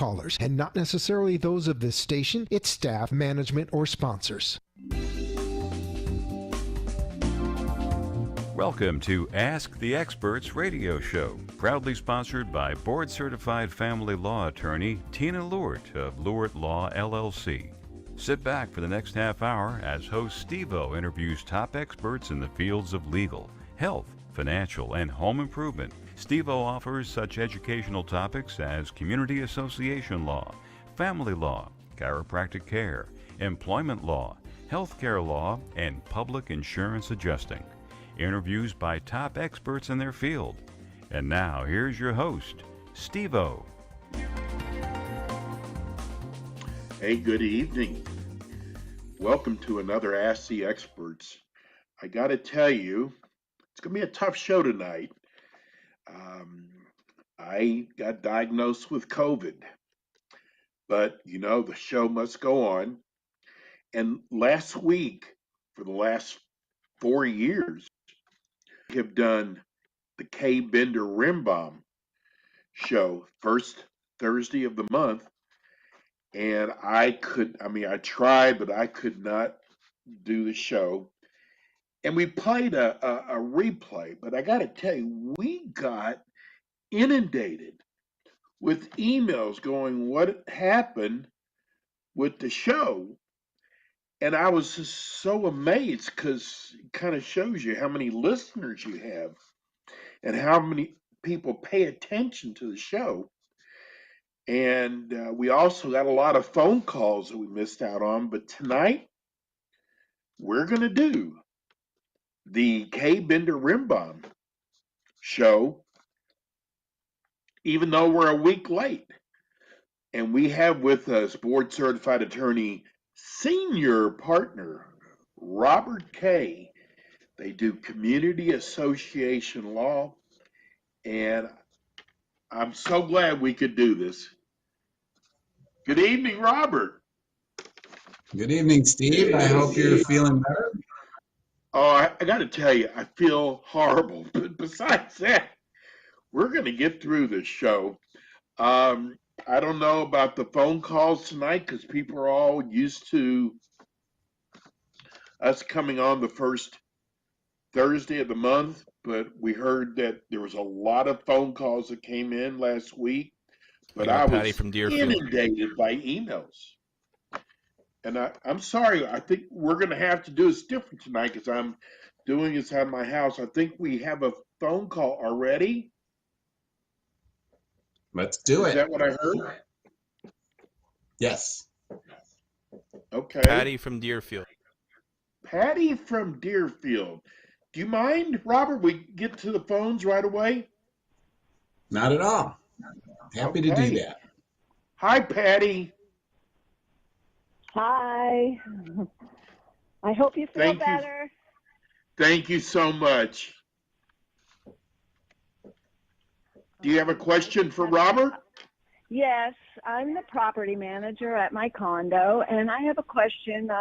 callers, and not necessarily those of this station, its staff, management, or sponsors. Welcome to Ask the Experts radio show, proudly sponsored by board-certified family law attorney Tina Lewert of Lewert Law, LLC. Sit back for the next half hour as host Steve-O interviews top experts in the fields of legal, health, financial, and home improvement. Steve-O offers such educational topics as community association law, family law, chiropractic care, employment law, healthcare law, and public insurance adjusting. Interviews by top experts in their field. And now, here's your host, Steve-O. Hey, good evening. Welcome to another Ask the Experts. I got to tell you, it's going to be a tough show tonight. I got diagnosed with COVID, but the show must go on. And last week, for the last 4 years, we have done the K. Bender Rimbaum show, first Thursday of the month. And I tried, but I could not do the show. And we played a replay, but I got to tell you, we got inundated with emails going, what happened with the show? And I was just so amazed because it kind of shows you how many listeners you have and how many people pay attention to the show. And we also got a lot of phone calls that we missed out on. But tonight, we're going to do the K. Bender Rimbaum show, even though we're a week late. And we have with us board certified attorney, senior partner, Robert Kay. They do community association law. And I'm so glad we could do this. Good evening, Robert. Good evening, Steve. I hope you're feeling better. Oh, I got to tell you, I feel horrible. But besides that, we're going to get through this show. I don't know about the phone calls tonight because people are all used to us coming on the first Thursday of the month, but we heard that there was a lot of phone calls that came in last week. But I was inundated by emails. And I'm sorry, I think we're going to have to do this different tonight because I'm doing this at my house. I think we have a phone call already. Let's do it. Is that what I heard? Yes. Okay. Patty from Deerfield. Patty from Deerfield. Do you mind, Robert, we get to the phones right away? Not at all. Happy to do that. Hi, Patty. Hi. I hope you feel better. Thank you so much. Do you have a question for Robert? Yes, I'm the property manager at my condo, and I have a question.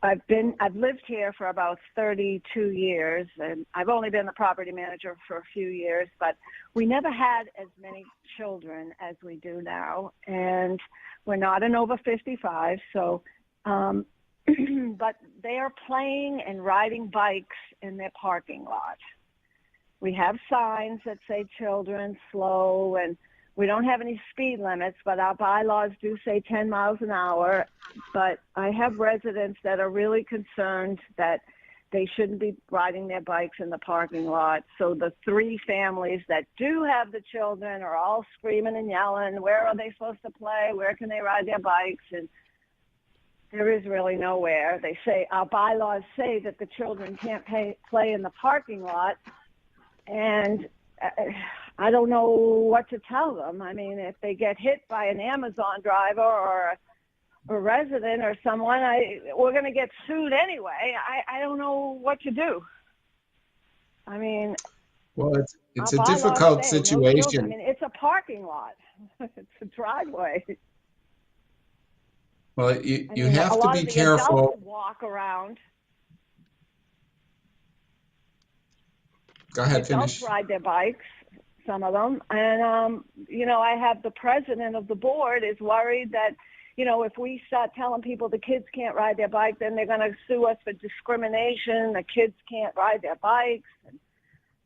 I've lived here for about 32 years, and I've only been the property manager for a few years, but we never had as many children as we do now, and we're not an over 55, so, but they are playing and riding bikes in their parking lot. We have signs that say children, slow, and we don't have any speed limits, but our bylaws do say 10 miles an hour. But I have residents that are really concerned that they shouldn't be riding their bikes in the parking lot. So the 3 families that do have the children are all screaming and yelling, where are they supposed to play? Where can they ride their bikes? And there is really nowhere. They say our bylaws say that the children can't play in the parking lot. And I don't know what to tell them. I mean, if they get hit by an Amazon driver or a resident or someone, we're going to get sued anyway. I don't know what to do. I mean, well, it's a difficult situation. I mean, it's a parking lot. It's a driveway. Well, you have to be careful. Adults walk around. Go ahead, finish. Adults ride their bikes. some of them. And, I have the president of the board is worried that, if we start telling people the kids can't ride their bike, then they're going to sue us for discrimination. The kids can't ride their bikes. And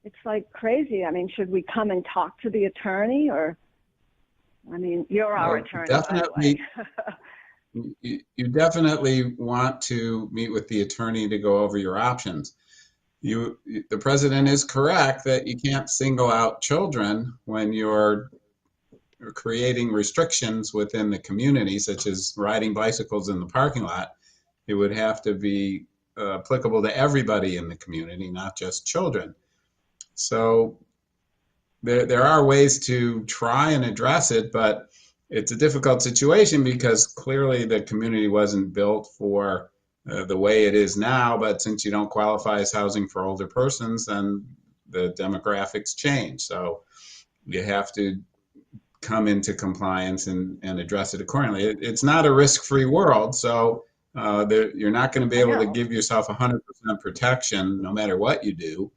it's like crazy. I mean, should we come and talk to the attorney you're our attorney, definitely. by the way. You definitely want to meet with the attorney to go over your options. The president is correct that you can't single out children when you're creating restrictions within the community, such as riding bicycles in the parking lot. It would have to be applicable to everybody in the community, not just children. So there are ways to try and address it, but it's a difficult situation because clearly the community wasn't built for the way it is now. But since you don't qualify as housing for older persons, then the demographics change. So you have to come into compliance and address it accordingly. It's not a risk-free world, so you're not going to be able to give yourself 100% protection no matter what you do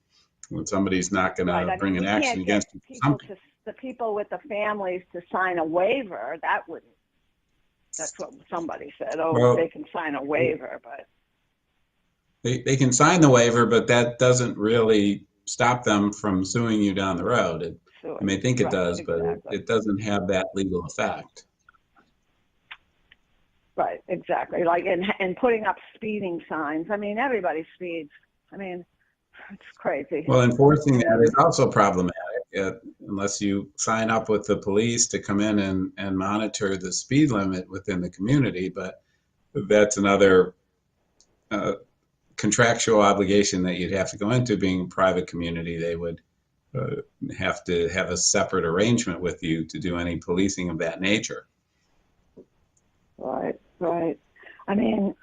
when somebody's not going to bring an action against you for something. The people with the families to sign a waiver, that's what somebody said. They can sign a waiver, but they can sign the waiver, but that doesn't really stop them from suing you down the road. You may think it does, but it doesn't have that legal effect. Right, exactly. Like and putting up speeding signs. I mean, everybody speeds. I mean, it's crazy. Well, enforcing that is also problematic unless you sign up with the police to come in and monitor the speed limit within the community. But that's another contractual obligation that you'd have to go into. Being a private community, they would have to have a separate arrangement with you to do any policing of that nature. Right. I mean,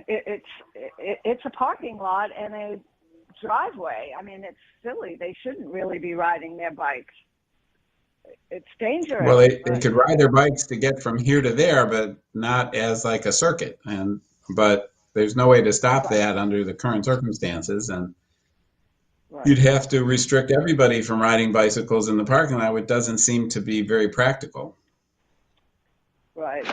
it's a parking lot and a driveway. I mean, it's silly. They shouldn't really be riding their bikes. It's dangerous. Well, they could ride their bikes to get from here to there, but not as like a circuit. But there's no way to stop that under the current circumstances. And you'd have to restrict everybody from riding bicycles in the parking lot, which doesn't seem to be very practical. Right.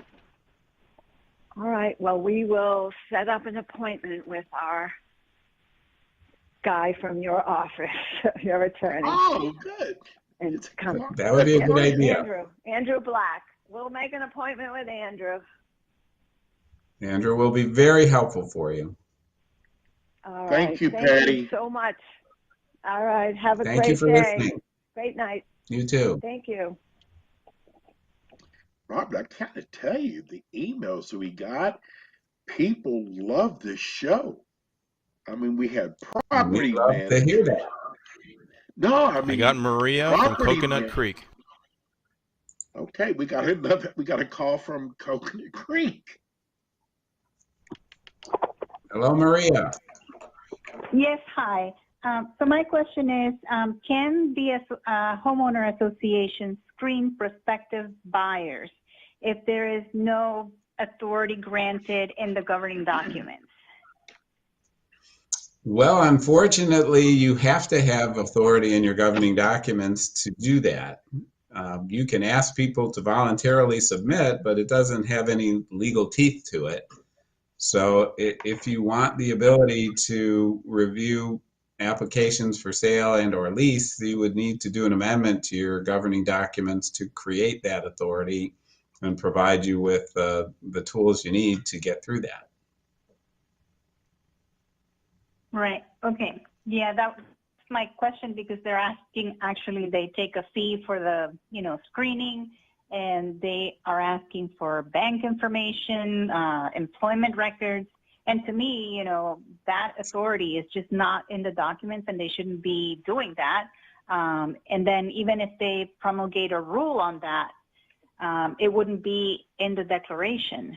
All right. Well, we will set up an appointment with our guy from your office, your attorney. Oh, good. And to come. That would be a good idea. Andrew Black. We'll make an appointment with Andrew. Andrew will be very helpful for you. All Thank you, Patty. Thank you so much. All right. Have a great day. Thank you for listening. Great night. You too. Thank you. Robert, I kind of tell you, the emails we got, people love this show. I mean, we had property love managers. to hear that. No, I mean, I got Maria from Coconut Creek. Okay, we got a call from Coconut Creek. Hello, Maria. Yes, hi. So my question is, can the homeowner association screen prospective buyers if there is no authority granted in the governing documents? Well, unfortunately, you have to have authority in your governing documents to do that. You can ask people to voluntarily submit, but it doesn't have any legal teeth to it. So if you want the ability to review applications for sale and or lease, you would need to do an amendment to your governing documents to create that authority and provide you with the tools you need to get through that. Right. Okay. Yeah, that's my question, because they're asking, actually, they take a fee for the, screening, and they are asking for bank information, employment records. And to me, that authority is just not in the documents, and they shouldn't be doing that. And then even if they promulgate a rule on that, it wouldn't be in the declaration.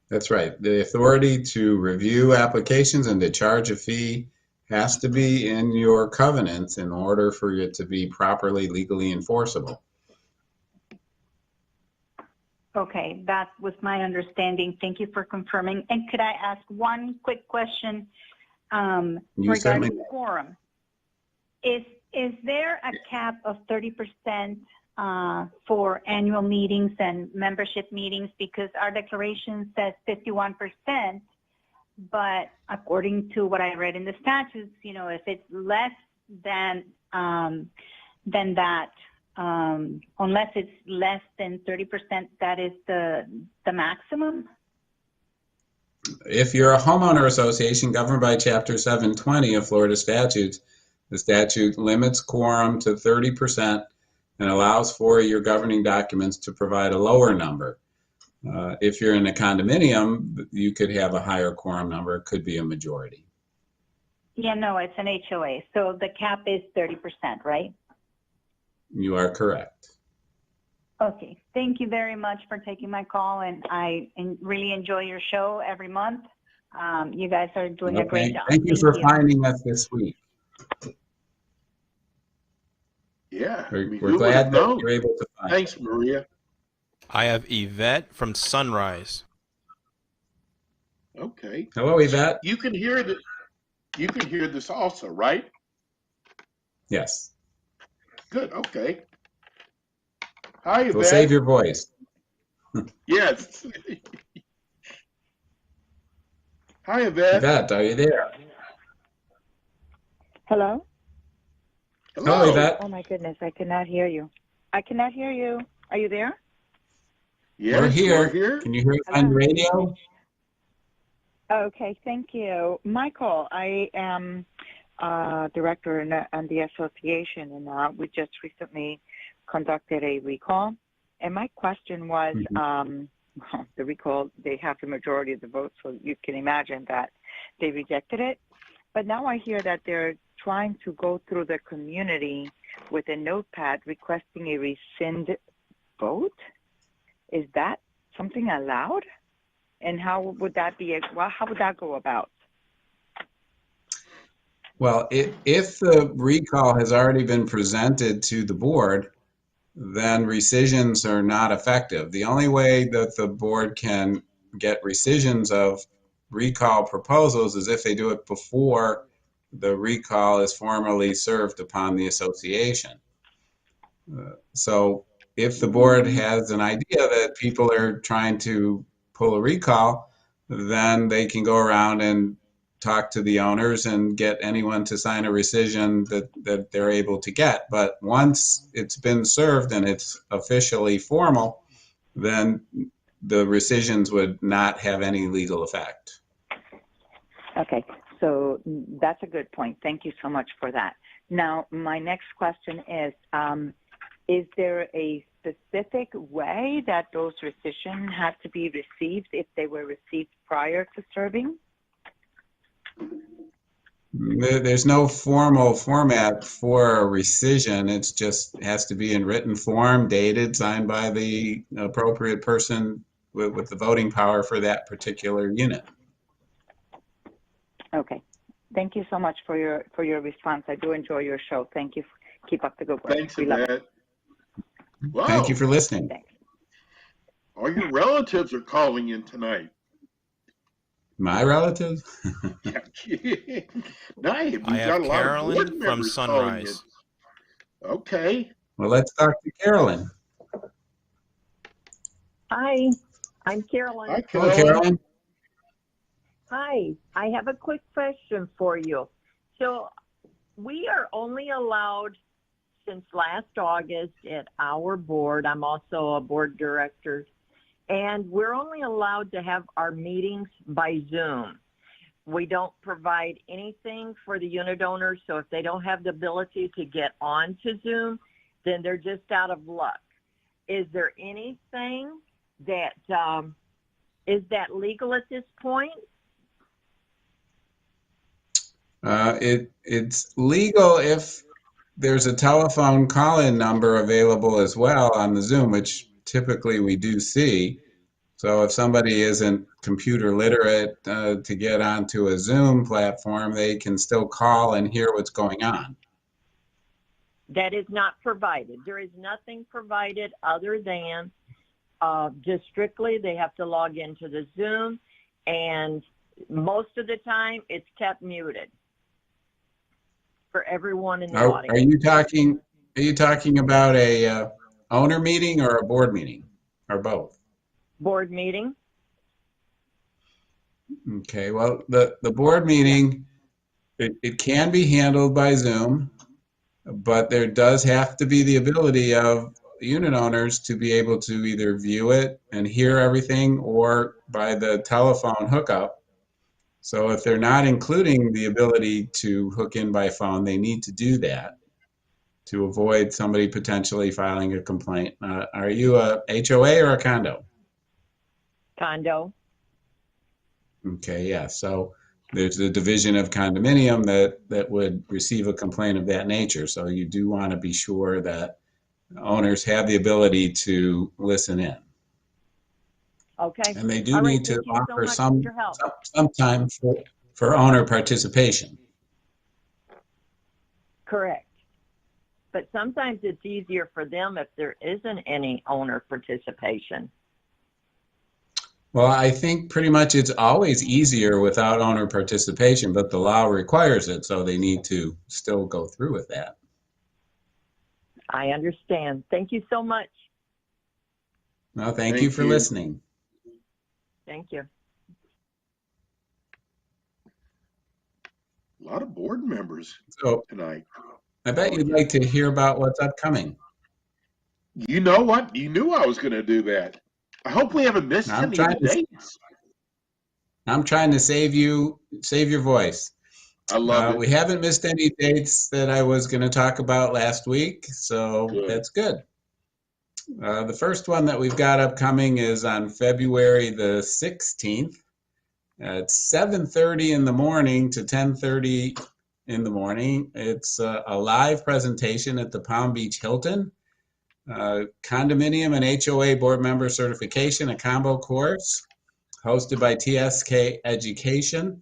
That's right. The authority to review applications and to charge a fee has to be in your covenants in order for it to be properly legally enforceable. Okay, that was my understanding. Thank you for confirming. And could I ask one quick question regarding quorum? Is Is there a cap of 30% for annual meetings and membership meetings? Because our declaration says 51%, but according to what I read in the statutes, if it's less than that, unless it's less than 30%, that is the maximum? If you're a homeowner association governed by Chapter 720 of Florida statutes, the statute limits quorum to 30% and allows for your governing documents to provide a lower number. If you're in a condominium, you could have a higher quorum number. It could be a majority. Yeah, no, it's an HOA. So the cap is 30%, right? You are correct. Okay. Thank you very much for taking my call, and I really enjoy your show every month. You guys are doing a great job. Thank you for finding us this week. Yeah. We're glad that you're able to find. Thanks, Maria. I have Yvette from Sunrise. Okay. Hello, Yvette. You can hear this also, right? Yes. Good. Okay. Hi, Yvette. We'll save your voice. Yes. Hi, Yvette. Yvette, are you there? Hello? Hello, Yvette. Oh my goodness, I cannot hear you. I cannot hear you. Are you there? Yes, We're here. We're here. Can you hear us on the radio? Okay, thank you. Michael, I am director in the association, and we just recently conducted a recall. And my question was, the recall, they have the majority of the votes, so you can imagine that they rejected it. But now I hear that they're trying to go through the community with a notepad requesting a rescind vote. Is that something allowed? And how would that be? How would that go about? Well, if the recall has already been presented to the board, then rescissions are not effective. The only way that the board can get rescissions of recall proposals is if they do it before the recall is formally served upon the association. So if the board has an idea that people are trying to pull a recall, then they can go around and talk to the owners and get anyone to sign a rescission that they're able to get. But once it's been served and it's officially formal, then the rescissions would not have any legal effect. Okay, so that's a good point. Thank you so much for that. Now, my next question is there a specific way that those rescissions have to be received if they were received prior to serving? There's no formal format for a rescission. It's just has to be in written form, dated, signed by the appropriate person with the voting power for that particular unit. Okay. Thank you so much for your response. I do enjoy your show. Thank you. Keep up the good work. Thanks, Yvette. Wow. Thank you for listening. Thanks. All your relatives are calling in tonight. My relatives? Nice. I have Carolyn from Sunrise. Okay. Well, let's talk to Carolyn. Hi, I'm Carolyn. Hi, Hello, Carolyn. Carolyn. Hi, I have a quick question for you. So we are only allowed since last August at our board, I'm also a board director, and we're only allowed to have our meetings by Zoom. We don't provide anything for the unit owners, so if they don't have the ability to get onto Zoom, then they're just out of luck. Is there anything that is that legal at this point? It's legal if there's a telephone call-in number available as well on the Zoom, which typically we do see. So if somebody isn't computer literate to get onto a Zoom platform, they can still call and hear what's going on. That is not provided. There is nothing provided other than just strictly they have to log into the Zoom, and most of the time it's kept muted for everyone in the Are audience. are you talking about a owner meeting or a board meeting, or both? Board meeting? Okay, well, the board meeting, it can be handled by Zoom, but there does have to be the ability of unit owners to be able to either view it and hear everything, or by the telephone hookup. So if they're not including the ability to hook in by phone, they need to do that to avoid somebody potentially filing a complaint. Are you a HOA or a condo? Condo? Okay, yeah. So there's a division of condominium that would receive a complaint of that nature. So you do want to be sure that owners have the ability to listen in. Okay. And they do All right, need to thank you so offer much for your help. some time for owner participation. Correct. But sometimes it's easier for them if there isn't any owner participation. Well, I think pretty much it's always easier without owner participation, but the law requires it, so they need to still go through with that. I understand. Thank you so much. Well, thank you for listening. Thank you. A lot of board members So tonight. I bet you'd like to hear about what's upcoming. You know what? You knew I was going to do that. I hope we haven't missed I'm any of the trying to- dates. I'm trying to save your voice. I love it. We haven't missed any dates that I was going to talk about last week, so Good. that's good. The first one that we've got upcoming is on February the 16th at 7:30 in the morning to 10:30 in the morning. It's a live presentation at the Palm Beach Hilton. Condominium and HOA board member certification, a combo course hosted by TSK Education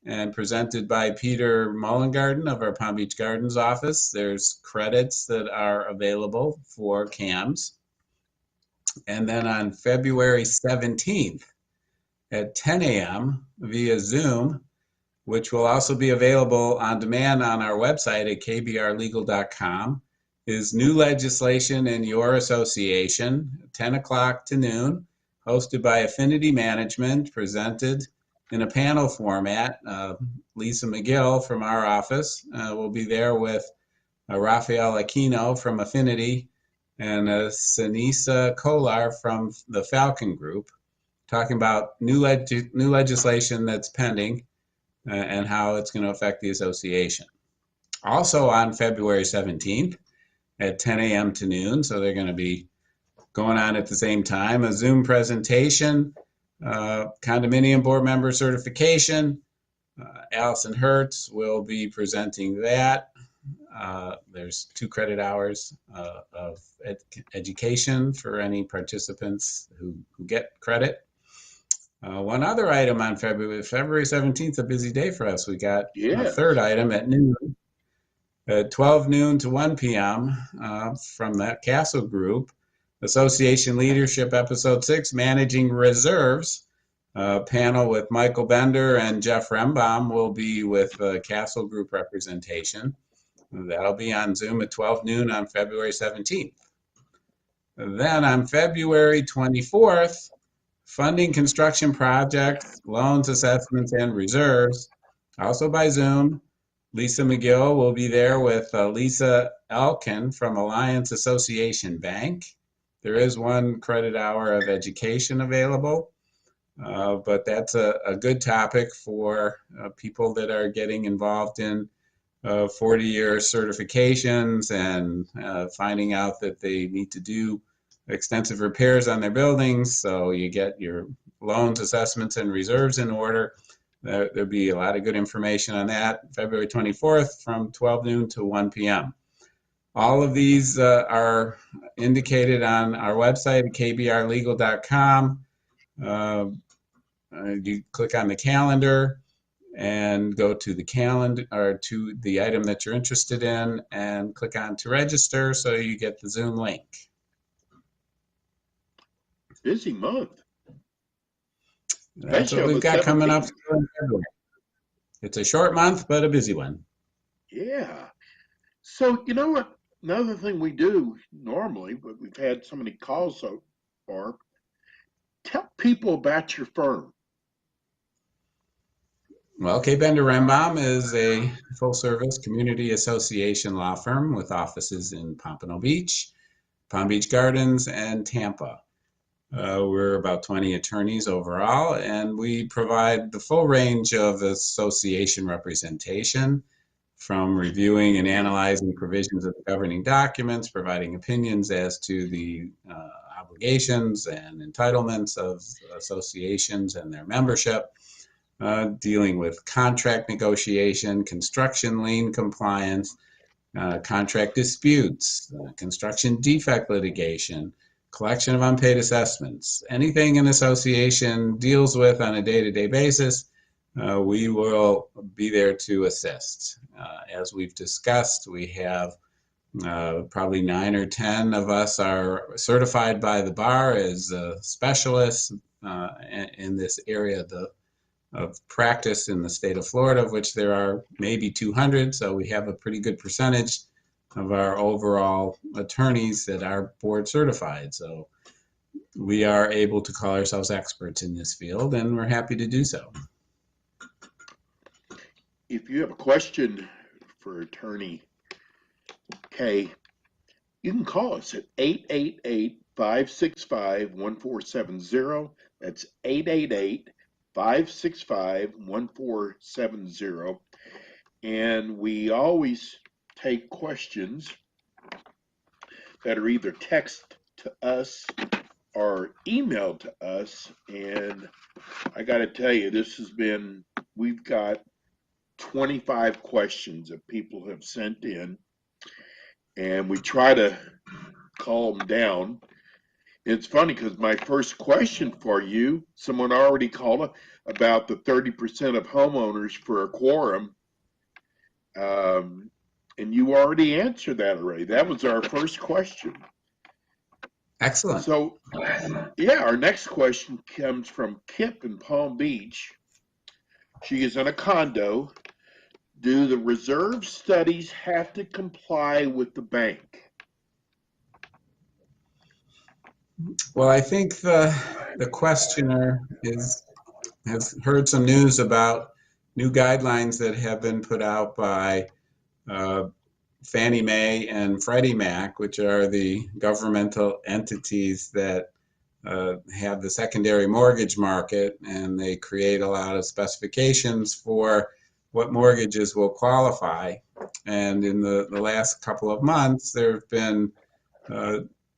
and presented by Peter Mullengarden of our Palm Beach Gardens office. There's credits that are available for CAMs. And then on February 17th at 10 a.m. via Zoom, which will also be available on demand on our website at kbrlegal.com, is new legislation in your association, 10 o'clock to noon, hosted by Affinity Management, presented in a panel format. Lisa McGill from our office will be there with Rafael Aquino from Affinity and Sinisa Kolar from the Falcon Group, talking about new legislation that's pending and how it's going to affect the association. Also on February 17th at 10 a.m. to noon, so they're going to be going on at the same time, a Zoom presentation, condominium board member certification. Allison Hertz will be presenting that. There's 2 credit hours of education for any participants who get credit. One other item on February 17th, a busy day for us. We got a third item at noon, at 12 noon to 1 p.m. From that Castle Group, Association Leadership Episode 6, Managing Reserves. Panel with Michael Bender and Jeff Rembaum will be with Castle Group representation. That'll be on Zoom at 12 noon on February 17th. Then on February 24th, funding construction projects, loans, assessments, and reserves, also by Zoom. Lisa McGill will be there with Lisa Elkin from Alliance Association Bank. There is 1 credit hour of education available, but that's a good topic for people that are getting involved in 40-year certifications and finding out that they need to do extensive repairs on their buildings. So you get your loans, assessments, and reserves in order. There'll be a lot of good information on that February 24th from 12 noon to 1 p.m. All of these are indicated on our website at kbrlegal.com. You click on the calendar and go to the calendar or to the item that you're interested in and click on to register so you get the Zoom link. Busy month. That's what we've got coming up in February. It's a short month, but a busy one. Yeah. So, you know what? Another thing we do normally, but we've had so many calls so far, tell people about your firm. Well, K. Bender Rembaum is a full-service community association law firm with offices in Pompano Beach, Palm Beach Gardens, and Tampa. We're about 20 attorneys overall, and we provide the full range of association representation, from reviewing and analyzing provisions of the governing documents, providing opinions as to the obligations and entitlements of associations and their membership, dealing with contract negotiation, construction lien compliance, contract disputes, construction defect litigation, collection of unpaid assessments. Anything an association deals with on a day-to-day basis, we will be there to assist. As we've discussed, we have probably 9 or 10 of us are certified by the bar as specialists in this area of practice in the state of Florida, of which there are maybe 200. So we have a pretty good percentage of our overall attorneys that are board certified. So we are able to call ourselves experts in this field, and we're happy to do so. If you have a question for Attorney Kay, you can call us at 888-565-1470. That's 888-565-1470. And we always take questions that are either text to us or emailed to us. And I got to tell you, we've got 25 questions that people have sent in, and we try to calm down. It's funny because my first question for you, someone already called about the 30% of homeowners for a quorum. And you already answered that already. That was our first question. Excellent. So, yeah, our next question comes from Kip in Palm Beach. She is in a condo. Do the reserve studies have to comply with the bank? Well, I think the questioner has heard some news about new guidelines that have been put out by Fannie Mae and Freddie Mac, which are the governmental entities that have the secondary mortgage market, and they create a lot of specifications for what mortgages will qualify. And in the last couple of months, there have been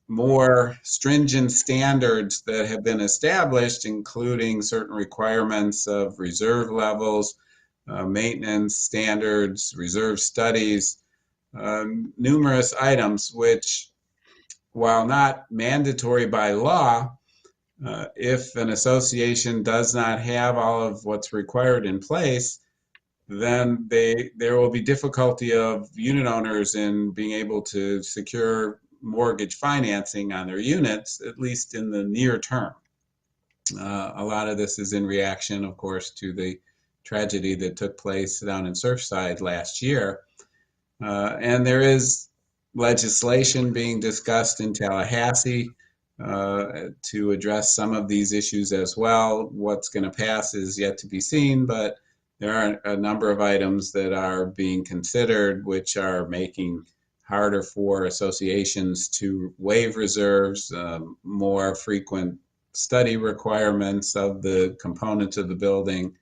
more stringent standards that have been established, including certain requirements of reserve levels, maintenance standards, reserve studies, numerous items, which, while not mandatory by law, if an association does not have all of what's required in place, then there will be difficulty of unit owners in being able to secure mortgage financing on their units, at least in the near term. A lot of this is in reaction, of course, to the tragedy that took place down in Surfside last year. And there is legislation being discussed in Tallahassee to address some of these issues as well. What's going to pass is yet to be seen, but there are a number of items that are being considered which are making harder for associations to waive reserves, more frequent study requirements of the components of the building,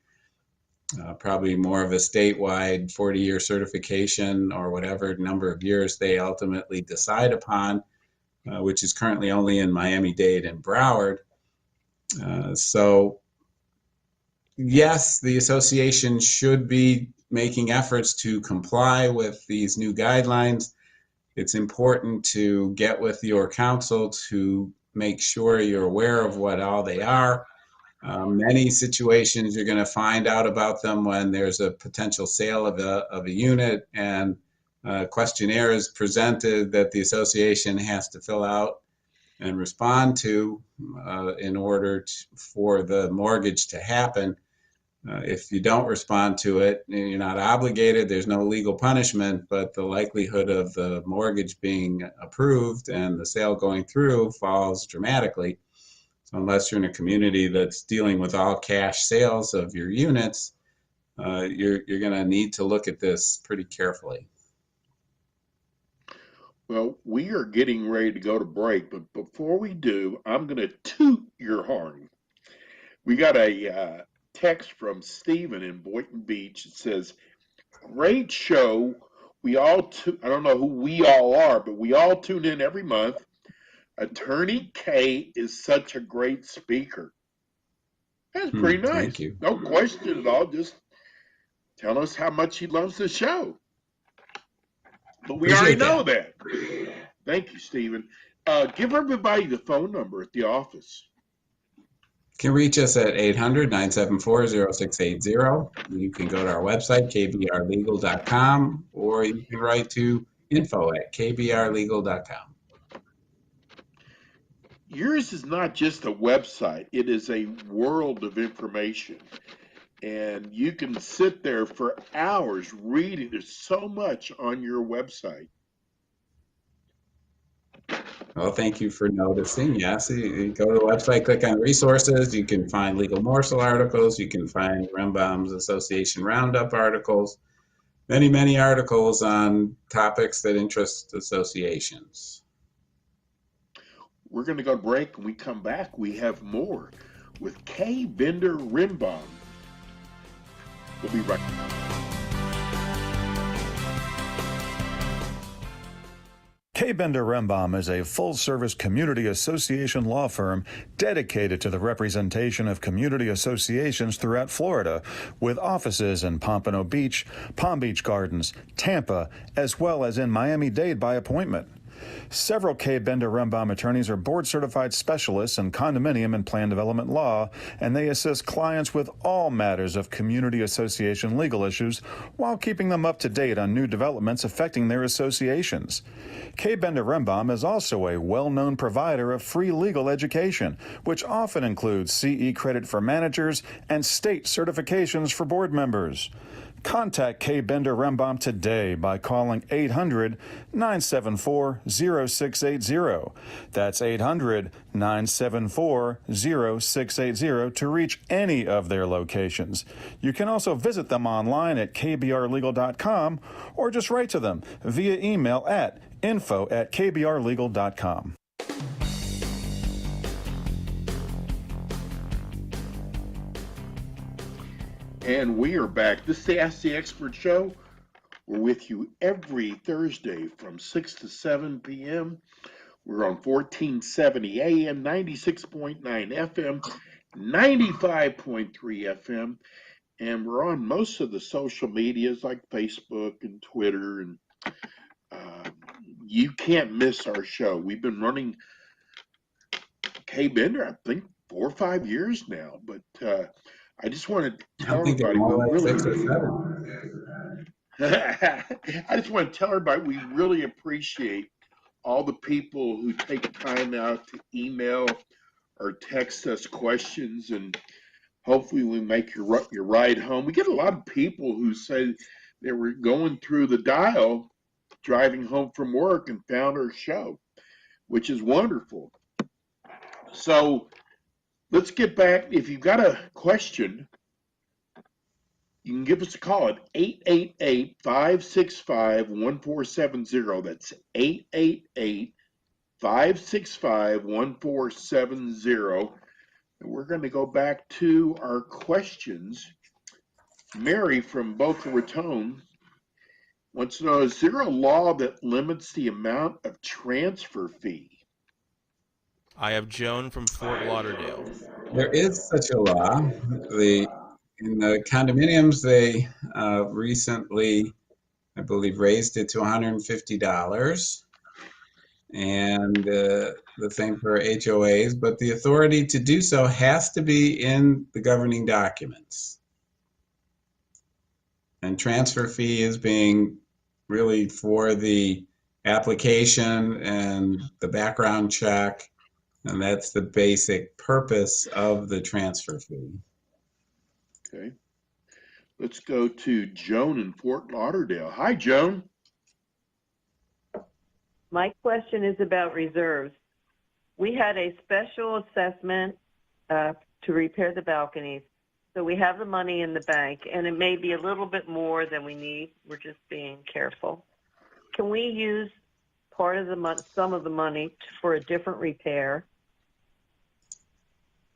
probably more of a statewide 40-year certification or whatever number of years they ultimately decide upon, which is currently only in Miami-Dade and Broward. So yes, the association should be making efforts to comply with these new guidelines. It's important to get with your counsel to make sure you're aware of what all they are. Many situations you're going to find out about them when there's a potential sale of a unit, and a questionnaire is presented that the association has to fill out and respond to in order for the mortgage to happen. If you don't respond to it, you're not obligated. There's no legal punishment, but the likelihood of the mortgage being approved and the sale going through falls dramatically. So unless you're in a community that's dealing with all cash sales of your units, you're going to need to look at this pretty carefully. Well, we are getting ready to go to break, but before we do, I'm going to toot your horn. We got a text from Stephen in Boynton Beach. It says, great show. I don't know who we all are, but we all tune in every month. Attorney K is such a great speaker. That's pretty nice. Thank you. No question at all. Just tell us how much he loves the show. But we already know that. Thank you, Stephen. Give everybody the phone number at the office. You can reach us at 800-974-0680. You can go to our website, kbrlegal.com, or you can write to info@kbrlegal.com. Yours is not just a website. It is a world of information. And you can sit there for hours reading. There's so much on your website. Well, thank you for noticing. Yes, you go to the website, click on resources. You can find legal morsel articles. You can find Rembaum's Association Roundup articles. Many, many articles on topics that interest associations. We're going to go to break. When we come back, we have more with K. Bender Rimbaum. We'll be right back. K. Bender Rimbaum is a full-service community association law firm dedicated to the representation of community associations throughout Florida, with offices in Pompano Beach, Palm Beach Gardens, Tampa, as well as in Miami-Dade by appointment. Several K. Bender Rimbaum attorneys are board-certified specialists in condominium and plan development law, and they assist clients with all matters of community association legal issues while keeping them up to date on new developments affecting their associations. K. Bender Rimbaum is also a well-known provider of free legal education, which often includes CE credit for managers and state certifications for board members. Contact K. Bender Rimbaum today by calling 800-974-0680. That's 800-974-0680 to reach any of their locations. You can also visit them online at kbrlegal.com or just write to them via email at info@kbrlegal.com. And we are back. This is the Ask the Expert Show. We're with you every Thursday from 6 to 7 p.m. We're on 1470 AM, 96.9 FM, 95.3 FM, and we're on most of the social medias like Facebook and Twitter. And you can't miss our show. We've been running K. Bender, I think, 4 or 5 years now, but I just want to tell everybody I just want to tell everybody we really appreciate all the people who take time out to email or text us questions, and hopefully we make your ride home. We get a lot of people who say they were going through the dial driving home from work and found our show, which is wonderful. So let's get back. If you've got a question, you can give us a call at 888-565-1470. That's 888-565-1470. And we're going to go back to our questions. Mary from Boca Raton wants to know, is there a law that limits the amount of transfer fee? I have Joan from Fort Lauderdale. There is such a law. In the condominiums, they recently, I believe, raised it to $150, and the same for HOAs, but the authority to do so has to be in the governing documents. And transfer fee is being really for the application and the background check, and that's the basic purpose of the transfer fee. Okay. Let's go to Joan in Fort Lauderdale. Hi, Joan. My question is about reserves. We had a special assessment to repair the balconies. So we have the money in the bank, and it may be a little bit more than we need. We're just being careful. Can we use part of the money, some of the money, for a different repair?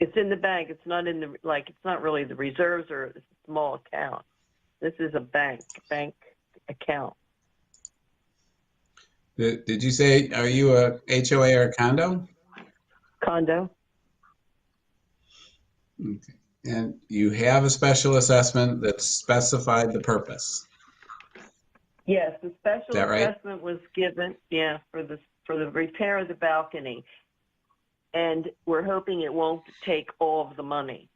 It's in the bank. It's not in the, like, it's not really the reserves or a small account. This is a bank account. Did you say, are you a HOA or a condo? Condo. Okay. And you have a special assessment that specified the purpose. Yes, the special Is that right? assessment was given, for the repair of the balcony. And we're hoping it won't take all of the money.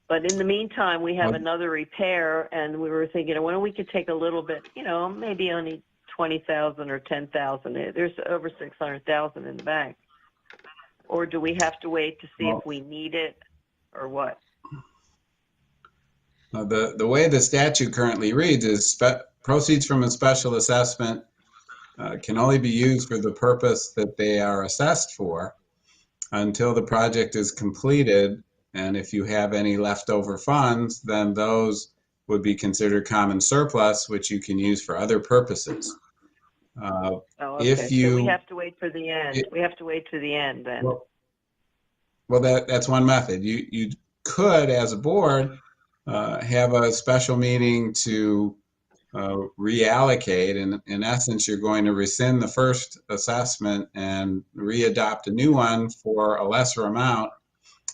But in the meantime, we have another repair, and we were thinking, well, we could take a little bit, maybe only $20,000 or $10,000. There's over $600,000 in the bank. Or do we have to wait to see if we need it or what? The way the statute currently reads is proceeds from a special assessment can only be used for the purpose that they are assessed for until the project is completed. And if you have any leftover funds, then those would be considered common surplus, which you can use for other purposes. Okay. If you, so we have to wait for the end. We have to wait to the end then. Well, that's one method. You could, as a board, have a special meeting to reallocate. And in essence, you're going to rescind the first assessment and readopt a new one for a lesser amount,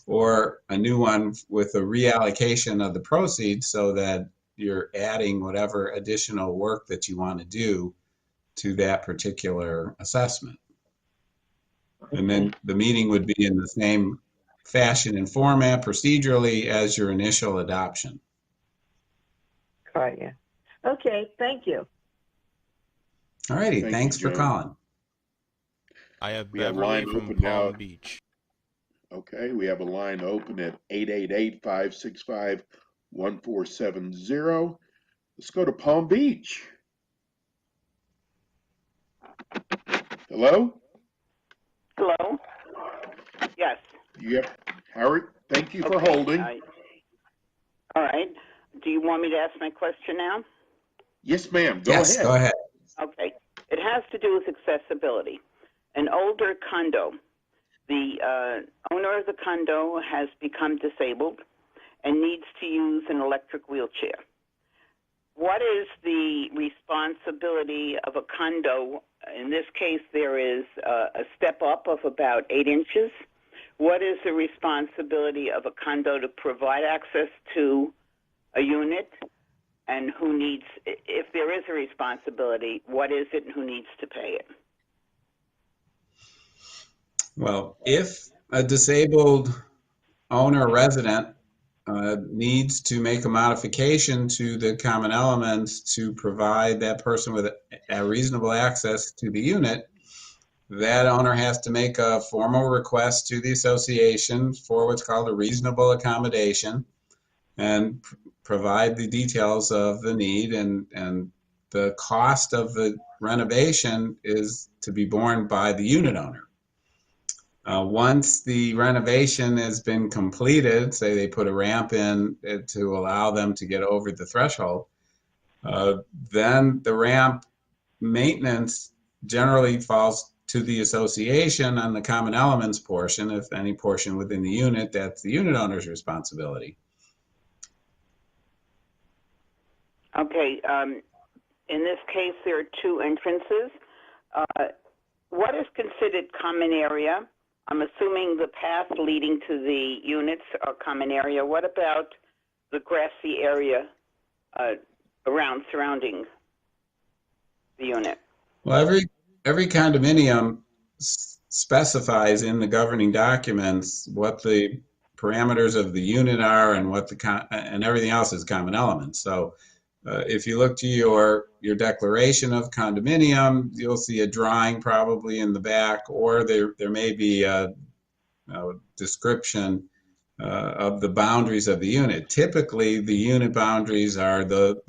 or a new one with a reallocation of the proceeds so that you're adding whatever additional work that you want to do to that particular assessment. And then the meeting would be in the same fashion and format procedurally as your initial adoption. Right, yeah. Okay, thank you. All righty, Thank thanks you, for Joan. calling. I have We have Beverly line from open Palm now. Beach. Okay, we have a line open at 888-565-1470. Let's go to Palm Beach. Hello? Hello? Yes. Yep. Howard, thank you for holding. All right. Do you want me to ask my question now? Yes, ma'am. Go Yes, ahead. go ahead. Okay. It has to do with accessibility. An older condo, the owner of the condo has become disabled and needs to use an electric wheelchair. What is the responsibility of a condo? In this case, there is a step up of about 8 inches. What is the responsibility of a condo to provide access to a unit, and who needs, if there is a responsibility, what is it and who needs to pay it? Well, if a disabled owner or resident needs to make a modification to the common elements to provide that person with a reasonable access to the unit, that owner has to make a formal request to the association for what's called a reasonable accommodation and provide the details of the need, and the cost of the renovation is to be borne by the unit owner. Once the renovation has been completed, say they put a ramp in to allow them to get over the threshold, then the ramp maintenance generally falls to the association on the common elements portion. If any portion within the unit, that's the unit owner's responsibility. Okay. In this case, there are 2 entrances. What is considered common area? I'm assuming the path leading to the units are common area. What about the grassy area surrounding the unit? Well, every condominium specifies in the governing documents what the parameters of the unit are and what and everything else is common elements. So if you look to your declaration of condominium, you'll see a drawing probably in the back, or there may be a description of the boundaries of the unit. Typically, the unit boundaries are the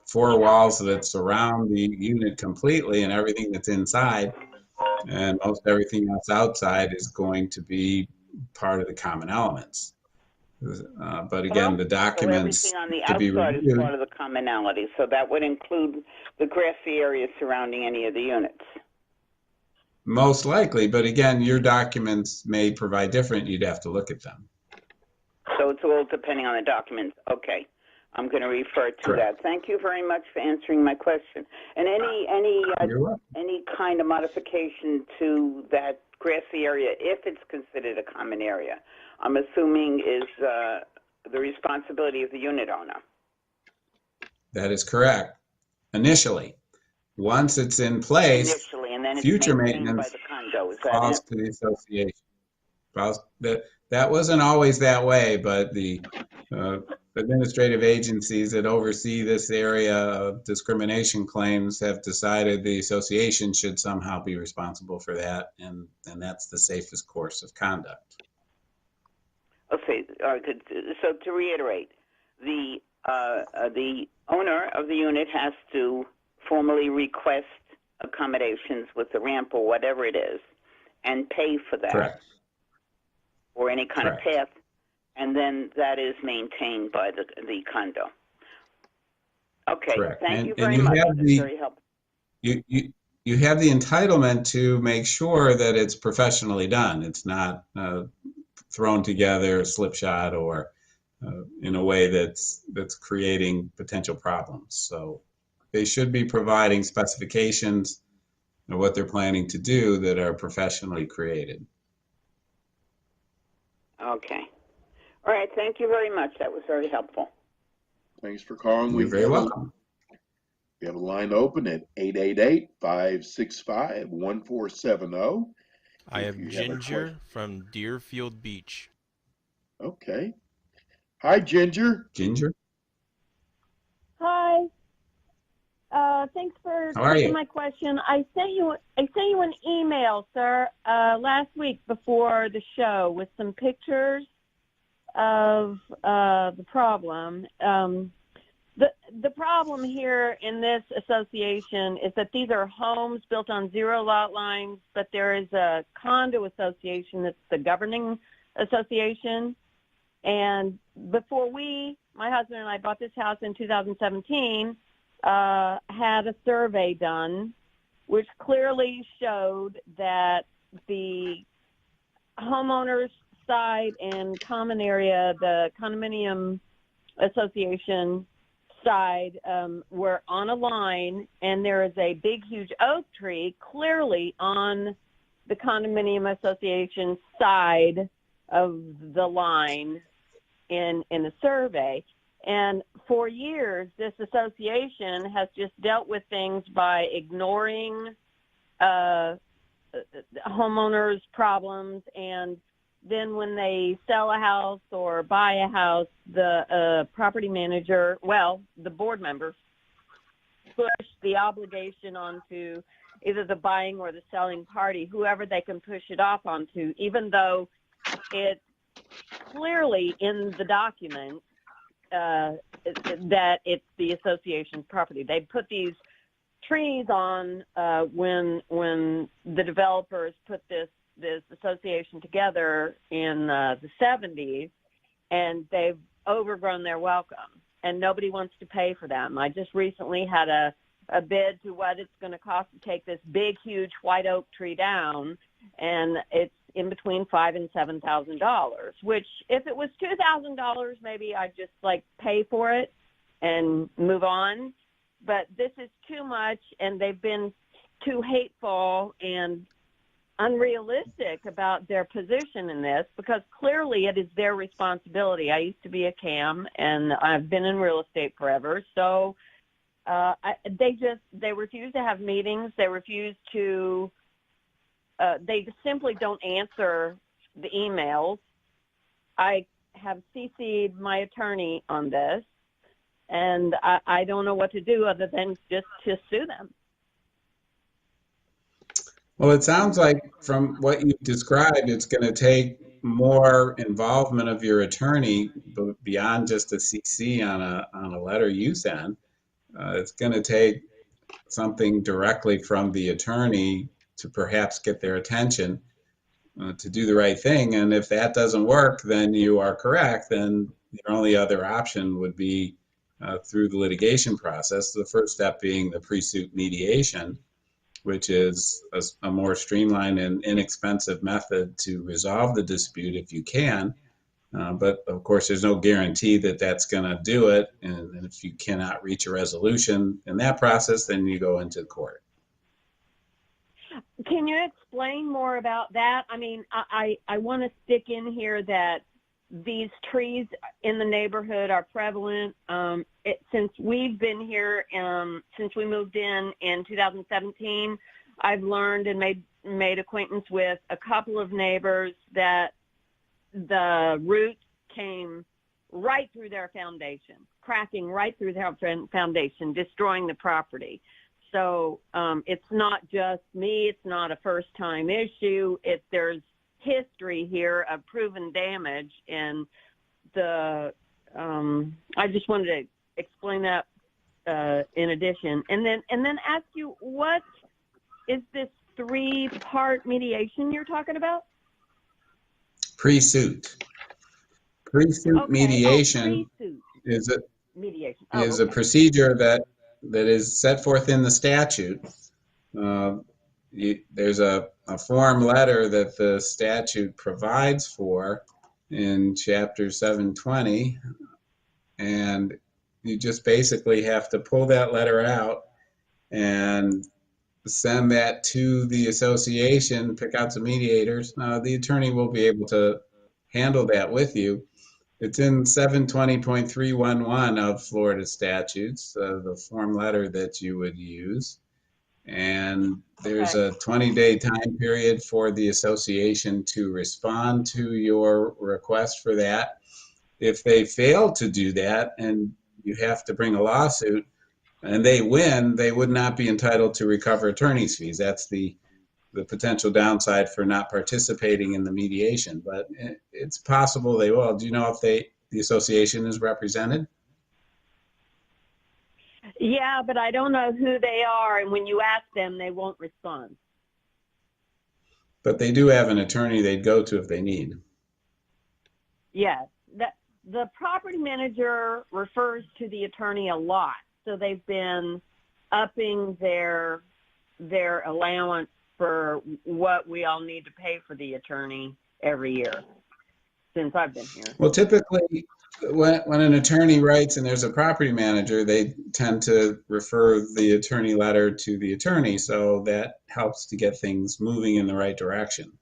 four walls that surround the unit completely and everything that's inside, and most everything else outside is going to be part of the common elements. But again, the So documents everything on the to be outside is reviewed, part of the commonality. So that would include the grassy area surrounding any of the units. most likely, but again, your documents may provide different, you'd have to look at them. So it's all depending on the documents. Okay. I'm going to refer to Correct. that. Thank you very much for answering my question. And any kind of modification to that grassy area, if it's considered a common area, I'm assuming is the responsibility of the unit owner. That is correct. Initially, once it's in place, Initially, and then it's future maintained maintenance by the condo. Is that falls it? to the association. That wasn't always that way, but the administrative agencies that oversee this area of discrimination claims have decided the association should somehow be responsible for that, and that's the safest course of conduct. Okay, good. So to reiterate, the owner of the unit has to formally request accommodations with the ramp or whatever it is, and pay for that. Correct. Or any kind Correct. of path, and then that is maintained by the condo. Okay, Correct. thank you And very you much. have That's very helpful. You have the entitlement to make sure that it's professionally done. It's not thrown together, slipshod, or in a way that's creating potential problems. So they should be providing specifications of what they're planning to do that are professionally created. Okay. All right, thank you very much. That was very helpful. Thanks for calling. You're very welcome. We have a line open at 888-565-1470. I have Ginger from Deerfield Beach. Okay. Hi, Ginger. Ginger. Hi. Thanks for taking my question. I sent you an email, sir, last week before the show with some pictures of the problem. The problem here in this association is that these are homes built on zero lot lines, but there is a condo association that's the governing association. And before my husband and I bought this house in 2017, had a survey done, which clearly showed that the homeowners side and common area, the condominium association side, were on a line, and there is a big, huge oak tree clearly on the condominium association side of the line in the survey. And for years, this association has just dealt with things by ignoring homeowners' problems, and then when they sell a house or buy a house, the property manager, the board members, push the obligation onto either the buying or the selling party, whoever they can push it off onto, even though it's clearly in the document that it's the association's property. They put these trees on when the developers put this association together in the 70s, and they've overgrown their welcome, and nobody wants to pay for them. I just recently had a bid to what it's going to cost to take this big, huge white oak tree down, and it's in between $5,000 and $7,000, which if it was $2,000, maybe I'd just pay for it and move on. But this is too much, and they've been too hateful and unrealistic about their position in this, because clearly it is their responsibility. I used to be a CAM, and I've been in real estate forever. So they refuse to have meetings. They refuse to. They simply don't answer the emails. I have CC'd my attorney on this, and I don't know what to do other than just to sue them. Well, it sounds like from what you described, it's going to take more involvement of your attorney beyond just a CC on a letter you send. It's going to take something directly from the attorney to perhaps get their attention to do the right thing. And if that doesn't work, then you are correct. Then your only other option would be through the litigation process. The first step being the pre-suit mediation, which is a more streamlined and inexpensive method to resolve the dispute if you can. But of course, there's no guarantee that that's going to do it. And if you cannot reach a resolution in that process, then you go into court. Can you explain more about that? I mean, I want to stick in here that these trees in the neighborhood are prevalent. Since we've been here, since we moved in 2017, I've learned and made acquaintance with a couple of neighbors that the roots came right through their foundation, cracking right through their foundation, destroying the property. So it's not just me. It's not a first-time issue. There's history here of proven damage, and I just wanted to explain that in addition, and then ask you, what is this 3-part mediation you're talking about? Pre-suit mediation is a procedure that is set forth in the statute. There's a form letter that the statute provides for in Chapter 720, and you just basically have to pull that letter out and send that to the association, pick out some mediators. The attorney will be able to handle that with you. It's in 720.311 of Florida statutes, the form letter that you would use. And there's a 20-day time period for the association to respond to your request for that. If they fail to do that and you have to bring a lawsuit and they win, they would not be entitled to recover attorney's fees. That's the potential downside for not participating in the mediation, but it's possible they will. Do you know if the association is represented? Yeah, but I don't know who they are, and when you ask them, they won't respond. But they do have an attorney they'd go to if they need. Yes. The property manager refers to the attorney a lot, so they've been upping their allowance for what we all need to pay for the attorney every year since I've been here. Well, typically, when an attorney writes and there's a property manager, they tend to refer the attorney letter to the attorney, so that helps to get things moving in the right direction.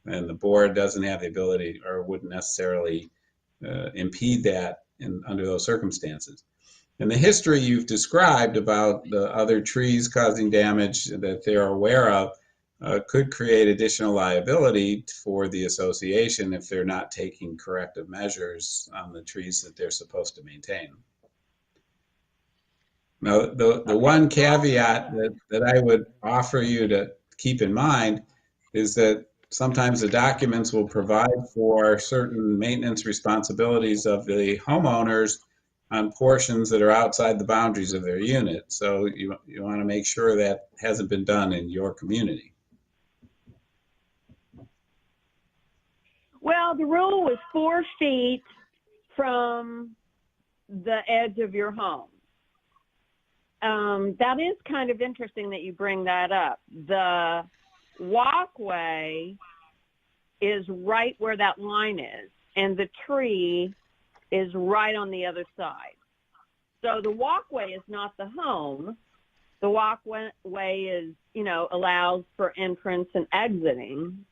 And the board doesn't have the ability or wouldn't necessarily impede that under those circumstances. And the history you've described about the other trees causing damage that they're aware of could create additional liability for the association if they're not taking corrective measures on the trees that they're supposed to maintain. Now, the one caveat that I would offer you to keep in mind is that sometimes the documents will provide for certain maintenance responsibilities of the homeowners on portions that are outside the boundaries of their unit. So you want to make sure that hasn't been done in your community. Well, the rule was 4 feet from the edge of your home. That is kind of interesting that you bring that up. The walkway is right where that line is, and the tree is right on the other side. So the walkway is not the home. The walkway is, allows for entrance and exiting.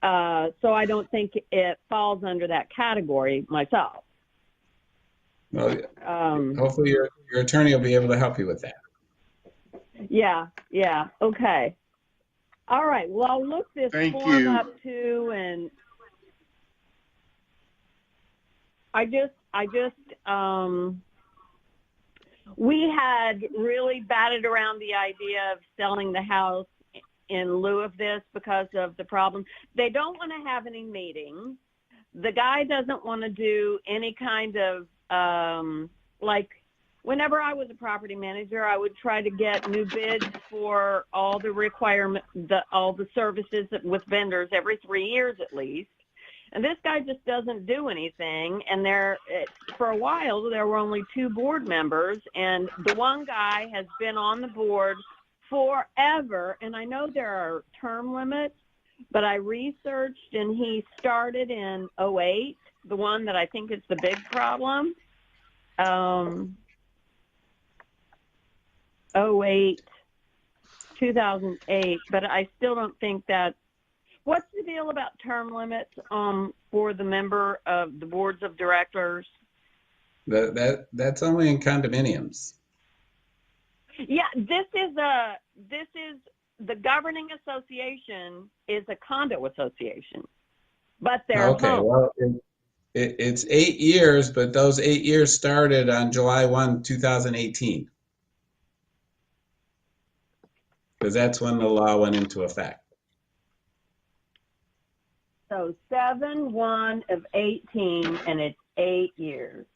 So I don't think it falls under that category myself. Well, hopefully your attorney will be able to help you with that. Yeah, okay. All right, well, I'll look this form up too, and we had really batted around the idea of selling the house in lieu of this because of the problem. They don't want to have any meetings. The guy doesn't want to do any kind of, like, whenever I was a property manager, I would try to get new bids for all the all the services with vendors every 3 years at least. And this guy just doesn't do anything. And for a while, there were only 2 board members. And the one guy has been on the board forever. And I know there are term limits, but I researched, and he started in 2008, the one that I think is the big problem. 2008, 2008, but I still don't think that. What's the deal about term limits for the member of the boards of directors? That's only in condominiums. Yeah, this is the governing association is a condo association, but they're okay. home. Well, it's 8 years, but those 8 years started on July 1, 2018, because that's when the law went into effect. So 7/1/18, and it's 8 years.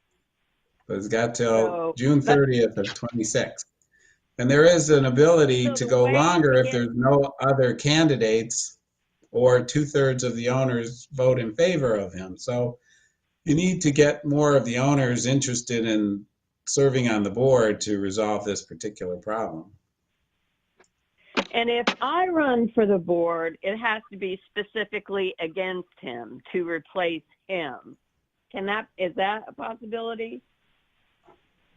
So it's got till June 30th of 26. And there is an ability to go longer if there's no other candidates or 2/3 of the owners vote in favor of him. So you need to get more of the owners interested in serving on the board to resolve this particular problem. And if I run for the board, it has to be specifically against him to replace him. Is that a possibility?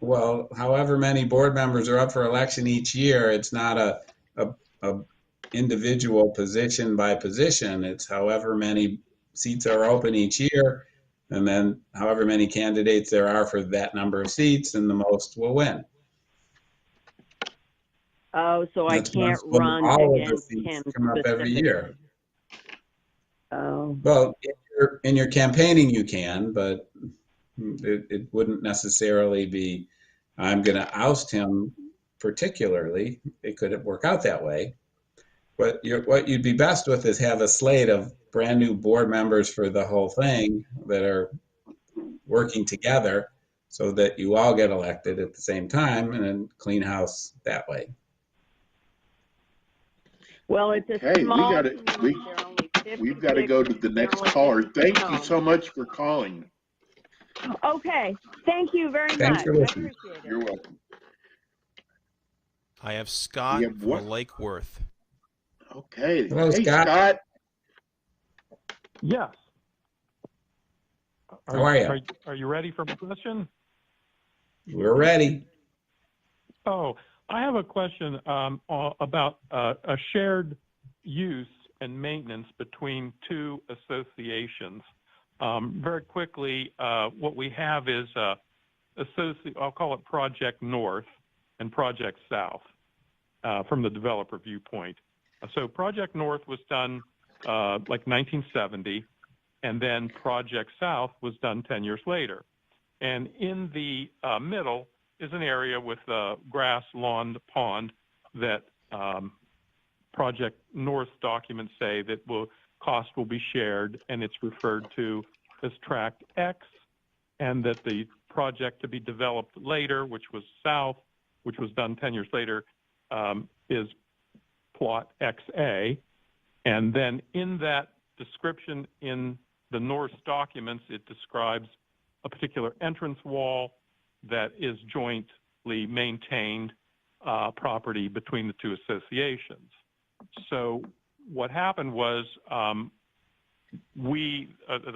Well, however many board members are up for election each year, it's not a individual position by position. It's however many seats are open each year, and then however many candidates there are for that number of seats, and the most will win. Oh, so I can't run against him come up every year. Oh. Well, in your campaigning you can, but it wouldn't necessarily be, I'm going to oust him particularly. It could work out that way. But what you'd be best with is have a slate of brand new board members for the whole thing that are working together so that you all get elected at the same time, and then clean house that way. Well, it's a small community. We've got to go to the next caller. Thank you so much for calling. Okay. Thank you very Thanks much. for listening. I appreciate it. You're welcome. I have Scott from Lake Worth. Okay. Hello, hey, Scott. Yes. How are you? Are you ready for my question? We're ready. Oh, I have a question about a shared use and maintenance between 2 associations. Very quickly, what we have is I'll call it Project North and Project South from the developer viewpoint. So Project North was done like 1970, and then Project South was done 10 years later. And in the middle is an area with grass, lawn, pond that Project North documents say that cost will be shared, and it's referred to as Tract X, and that the project to be developed later, which was South, which was done 10 years later, is Plot XA. And then in that description in the North documents, it describes a particular entrance wall that is jointly maintained property between the 2 associations. So what happened was the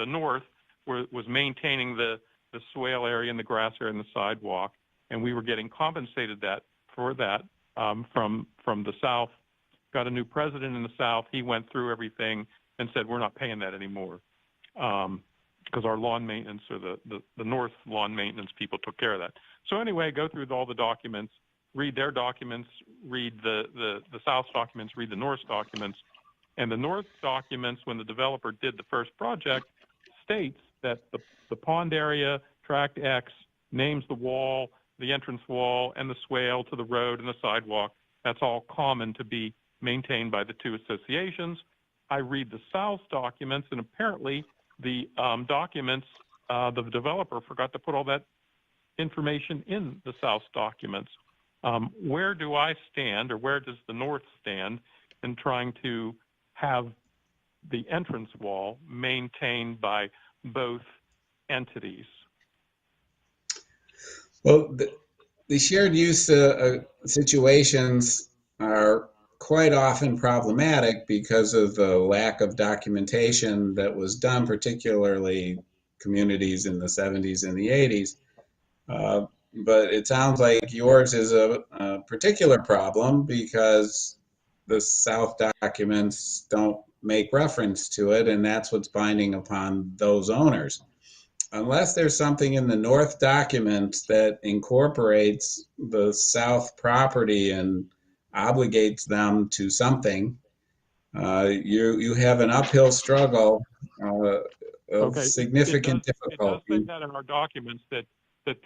North was maintaining the swale area and the grass area and the sidewalk, and we were getting compensated for that from the South. Got a new president in the South. He went through everything and said, we're not paying that anymore because our lawn maintenance, or the North lawn maintenance people took care of that. So anyway, go through all the documents, read their documents, read the South documents, read the North documents. And the North documents, when the developer did the first project, states that the pond area, Tract X, names the wall, the entrance wall, and the swale to the road and the sidewalk. That's all common to be maintained by the two associations. I read the South documents, and apparently the documents, the developer forgot to put all that information in the South documents. Where do I stand, or where does the North stand in trying to have the entrance wall maintained by both entities? Well, the shared use situations are quite often problematic because of the lack of documentation that was done, particularly communities in the 70s and the 80s. But it sounds like yours is a particular problem because the South documents don't make reference to it, and that's what's binding upon those owners. Unless there's something in the North document that incorporates the South property and obligates them to something, you have an uphill struggle of significant difficulty. It does say that in our documents that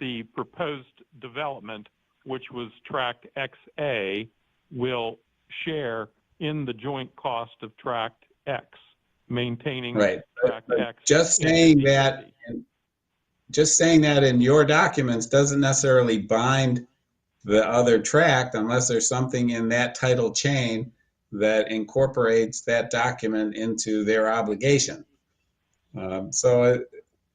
the proposed development, which was tract XA, will share in the joint cost of tract X, maintaining right. tract but X. Just saying that in your documents doesn't necessarily bind the other tract unless there's something in that title chain that incorporates that document into their obligation. So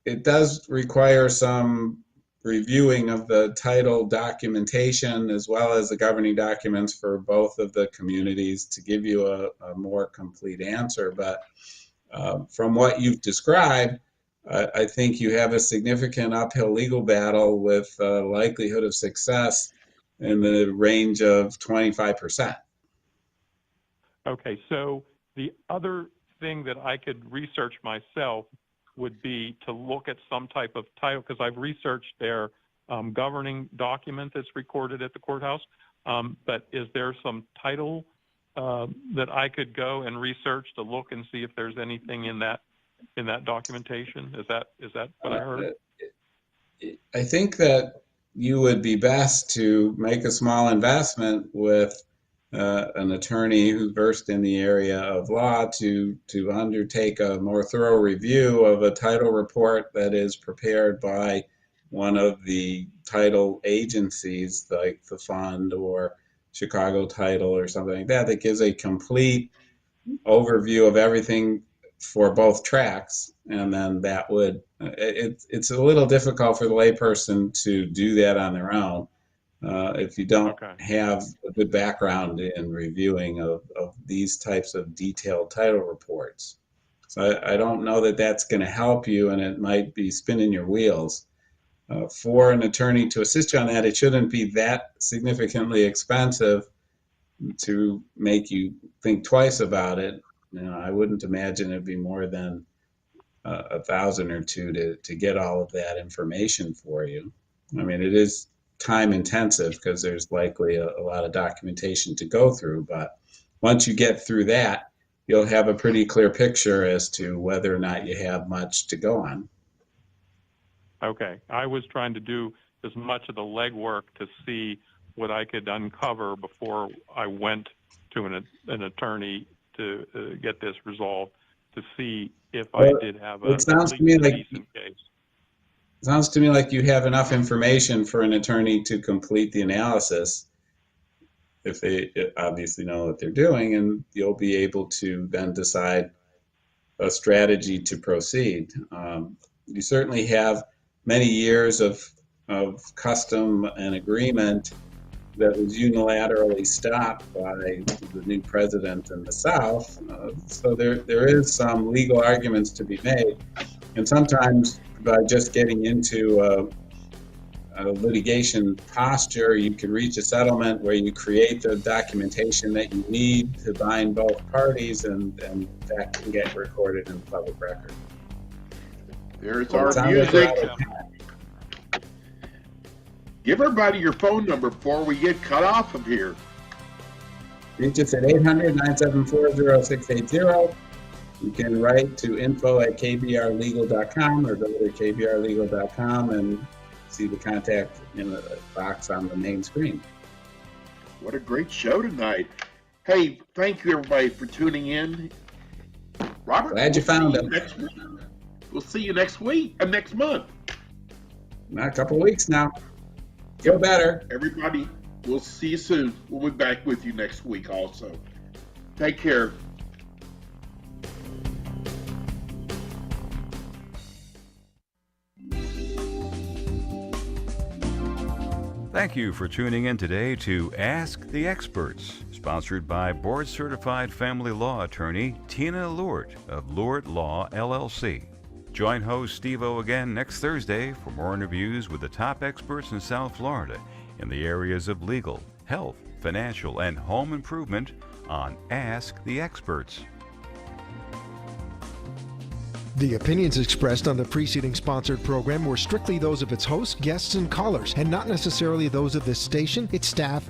it does require some reviewing of the title documentation as well as the governing documents for both of the communities to give you a more complete answer. But from what you've described, I think you have a significant uphill legal battle with likelihood of success in the range of 25%. Okay, so the other thing that I could research myself would be to look at some type of title, because I've researched their governing document that's recorded at the courthouse. But is there some title that I could go and research to look and see if there's anything in that documentation? Is that what I heard? I think that you would be best to make a small investment with an attorney who's versed in the area of law to undertake a more thorough review of a title report that is prepared by one of the title agencies like the fund or Chicago Title or something like that gives a complete overview of everything for both tracks. And then that would, it's a little difficult for the layperson to do that on their own. If you don't have a good background in reviewing of these types of detailed title reports. So I don't know that that's going to help you, and it might be spinning your wheels. For an attorney to assist you on that, it shouldn't be that significantly expensive to make you think twice about it. I wouldn't imagine it'd be more than $1,000 or $2,000 to get all of that information for you. I mean, it is time intensive because there's likely a lot of documentation to go through, but once you get through that, you'll have a pretty clear picture as to whether or not you have much to go on. Okay, I was trying to do as much of the legwork to see what I could uncover before I went to an attorney to get this resolved, to see if I did have a decent case. It sounds to me like you have enough information for an attorney to complete the analysis if they obviously know what they're doing, and you'll be able to then decide a strategy to proceed. You certainly have many years of custom and agreement that was unilaterally stopped by the new president in the South. So there is some legal arguments to be made. And sometimes by just getting into a litigation posture, you can reach a settlement where you create the documentation that you need to bind both parties, and that can get recorded in the public record. There's our music. Give everybody your phone number before we get cut off of here. Reach us at 800-974-0680. You can write to info@kbrlegal.com or go to kbrlegal.com and see the contact in the box on the main screen. What a great show tonight. Hey, thank you everybody for tuning in. Robert, Glad you found it. We'll see you next week, next month. Not a couple weeks now. Feel better. Everybody, we'll see you soon. We'll be back with you next week also. Take care. Thank you for tuning in today to Ask the Experts, sponsored by board-certified family law attorney Tina Lort of Lort Law, LLC. Join host Steve-O again next Thursday for more interviews with the top experts in South Florida in the areas of legal, health, financial, and home improvement on Ask the Experts. The opinions expressed on the preceding sponsored program were strictly those of its hosts, guests, and callers, and not necessarily those of this station, its staff,